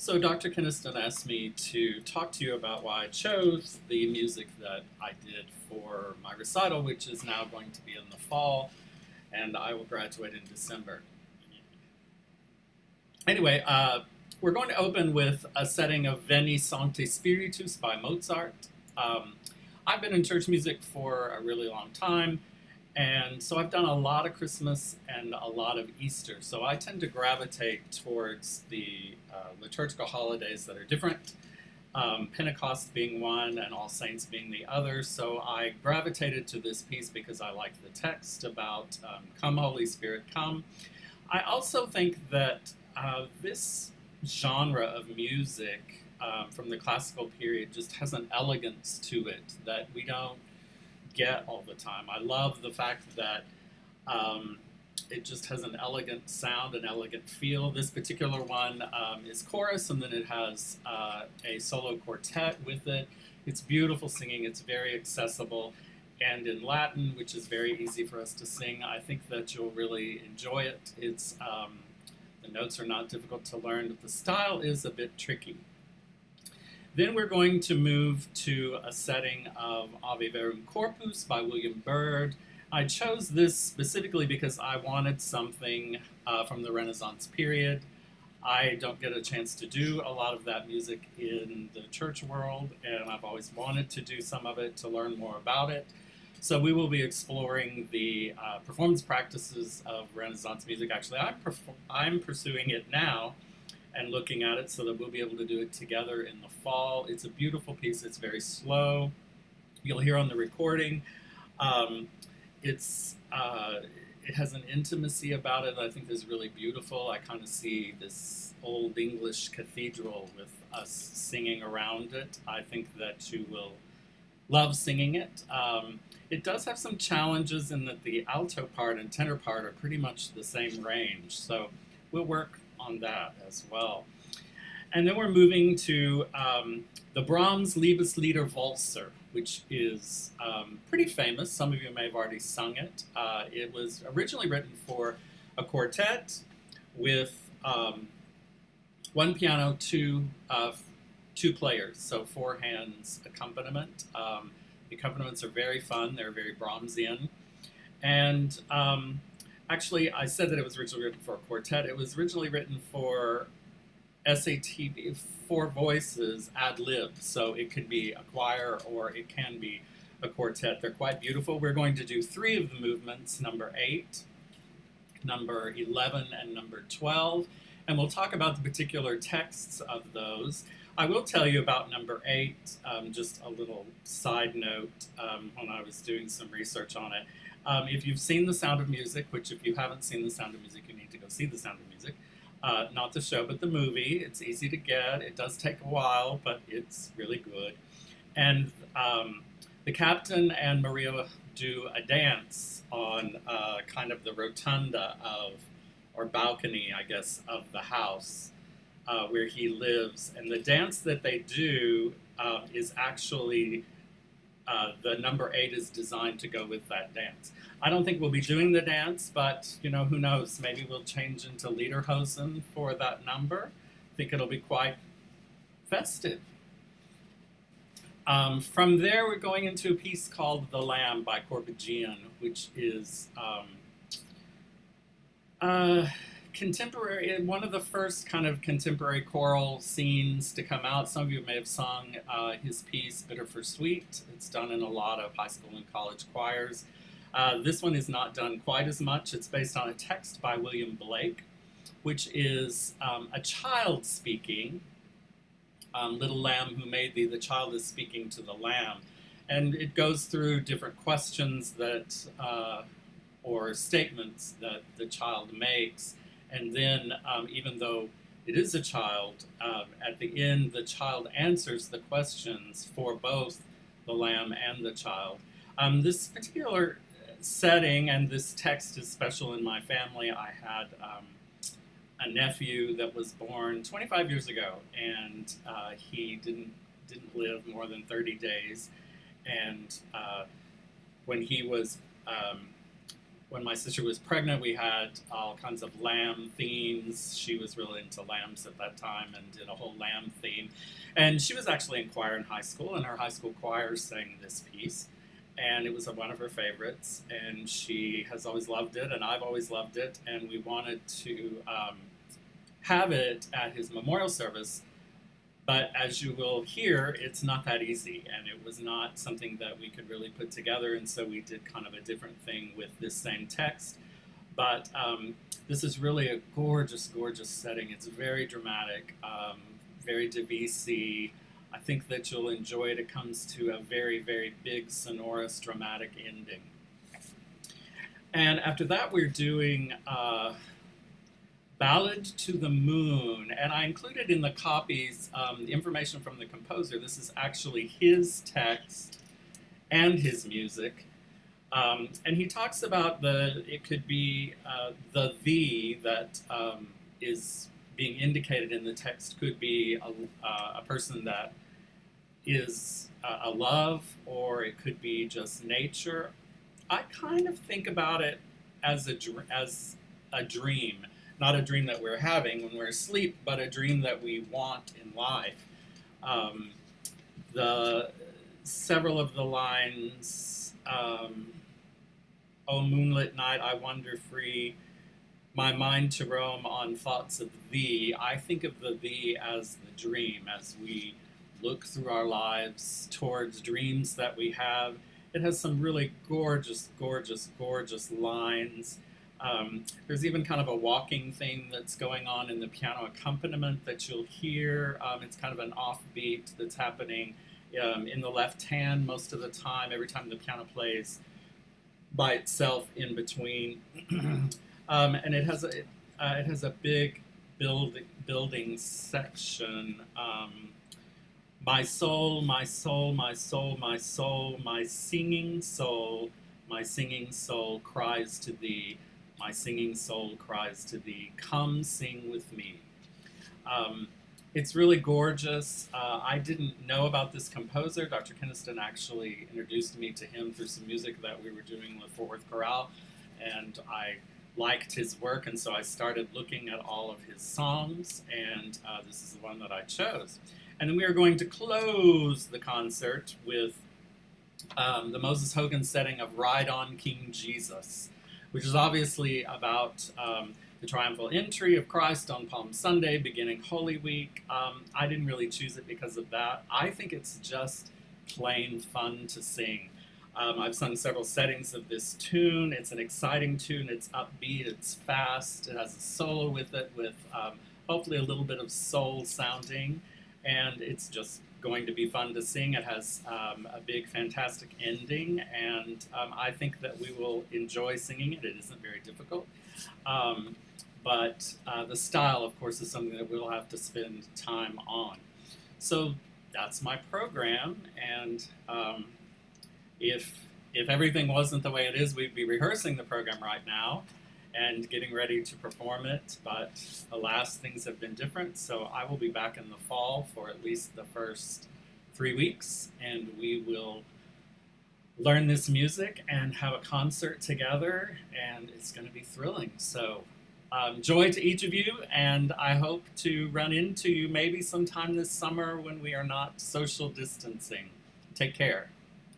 So Dr. Keniston asked me to talk to you about why I chose the music that I did for my recital, which is now going to be in the fall, and I will graduate in December. Anyway, we're going to open with a setting of Veni Sancte Spiritus by Mozart. Um, I've been in church music for a really long time, and so I've done a lot of Christmas and a lot of Easter. So I tend to gravitate towards the liturgical holidays that are different, Pentecost being one and All Saints being the other. So I gravitated to this piece because I like the text about Come, Holy Spirit, come. I also think that this genre of music from the classical period just has an elegance to it that we don't get all the time. I love the fact that it just has an elegant sound, an elegant feel. This particular one is chorus, and then it has a solo quartet with it. It's beautiful singing, it's very accessible, and in Latin, which is very easy for us to sing. I think that you'll really enjoy it. It's the notes are not difficult to learn, but the style is a bit tricky. Then we're going to move to a setting of Ave Verum Corpus by William Byrd. I chose this specifically because I wanted something from the Renaissance period. I don't get a chance to do a lot of that music in the church world, and I've always wanted to do some of it to learn more about it. So we will be exploring the performance practices of Renaissance music. Actually, I'm pursuing it now and looking at it so that we'll be able to do it together in the fall. It's a beautiful piece. It's very slow. You'll hear on the recording. Um, it has an intimacy about it that I think is really beautiful. I kind of see this old English cathedral with us singing around it. I think that you will love singing it. It does have some challenges in that the alto part and tenor part are pretty much the same range, so we'll work on that as well. And then we're moving to the Brahms Liebeslieder Walzer, which is pretty famous. Some of you may have already sung it. It was originally written for a quartet with one piano, two players, so four hands accompaniment. The accompaniments are very fun. They're very Brahmsian. And actually, I said that it was originally written for a quartet. It was originally written for SAT, four voices, ad lib. So it could be a choir or it can be a quartet. They're quite beautiful. We're going to do three of the movements, number 8, number 11, and number 12. And we'll talk about the particular texts of those. I will tell you about number 8, just a little side note when I was doing some research on it. If you've seen The Sound of Music, which if you haven't seen The Sound of Music, you need to go see The Sound of Music. Not the show, but the movie. It's easy to get. It does take a while, but it's really good. And the captain and Maria do a dance on kind of the rotunda of, or balcony, I guess, of the house where he lives. And the dance that they do is actually the number 8 is designed to go with that dance. I don't think we'll be doing the dance, but who knows? Maybe we'll change into Lederhosen for that number. I think it'll be quite festive. From there, we're going into a piece called The Lamb by Corbett-Jean, which is contemporary, one of the first kind of contemporary choral scenes to come out. Some of you may have sung his piece, Bitter for Sweet. It's done in a lot of high school and college choirs. This one is not done quite as much. It's based on a text by William Blake, which is a child speaking. Little lamb who made thee, the child is speaking to the lamb. And it goes through different questions that, or statements that the child makes. And then, even though it is a child, at the end, the child answers the questions for both the lamb and the child. This particular setting and this text is special in my family. I had a nephew that was born 25 years ago, and he didn't live more than 30 days. And when he was when my sister was pregnant, we had all kinds of lamb themes. She was really into lambs at that time and did a whole lamb theme. And she was actually in choir in high school, and her high school choir sang this piece. And it was one of her favorites, and she has always loved it, and I've always loved it. And we wanted to have it at his memorial service. But as you will hear, it's not that easy, and it was not something that we could really put together, and so we did kind of a different thing with this same text. But this is really a gorgeous, gorgeous setting. It's very dramatic, very Debussy. I think that you'll enjoy it. It comes to a very, very big, sonorous, dramatic ending. And after that, we're doing Ballad to the Moon, and I included in the copies the information from the composer. This is actually his text and his music. And he talks about it could be the thee that is being indicated in the text could be a person that is a love, or it could be just nature. I kind of think about it as a dream. Not a dream that we're having when we're asleep, but a dream that we want in life. Several of the lines, "O moonlit night, I wander free, my mind to roam on thoughts of thee." I think of the thee as the dream, as we look through our lives towards dreams that we have. It has some really gorgeous, gorgeous, gorgeous lines. There's even kind of a walking theme that's going on in the piano accompaniment that you'll hear. It's kind of an offbeat that's happening in the left hand most of the time, every time the piano plays by itself in between. And it has a big building section. My soul, my soul, my soul, my soul, my singing soul cries to thee. My singing soul cries to thee, come sing with me. It's really gorgeous. I didn't know about this composer. Dr. Keniston actually introduced me to him through some music that we were doing with Fort Worth Chorale, and I liked his work, and so I started looking at all of his songs, and this is the one that I chose. And then we are going to close the concert with the Moses Hogan setting of Ride On King Jesus, which is obviously about the triumphal entry of Christ on Palm Sunday, beginning Holy Week. I didn't really choose it because of that. I think it's just plain fun to sing. I've sung several settings of this tune. It's an exciting tune. It's upbeat. It's fast. It has a solo with it, with hopefully a little bit of soul sounding, and it's just going to be fun to sing. It has a big, fantastic ending, and I think that we will enjoy singing it. It isn't very difficult. But the style, of course, is something that we'll have to spend time on. So that's my program, and if everything wasn't the way it is, we'd be rehearsing the program right now and getting ready to perform it, but alas, things have been different, so I will be back in the fall for at least the first 3 weeks, and we will learn this music and have a concert together, and it's going to be thrilling. So joy to each of you, and I hope to run into you maybe sometime this summer when we are not social distancing. Take care.